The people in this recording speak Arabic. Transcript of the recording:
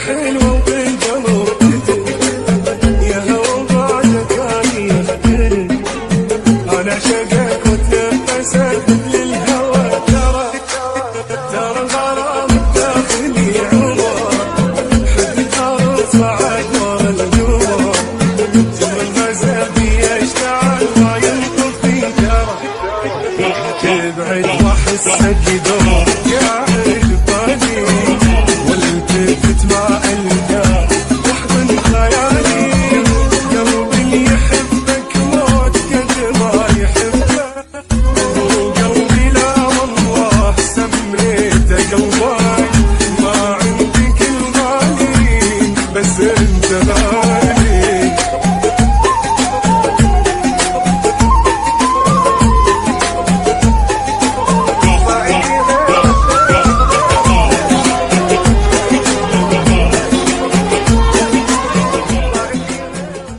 حلوة وبالقلب يا هوا بعدك اني اختلف. انا شقك وتنفسك للهوى، ترى الغرام الداخلي عمر، حد ارفع اكبر القمر، ثم الغزال يشتعل ما ينطفي جرى. تبعد واحسك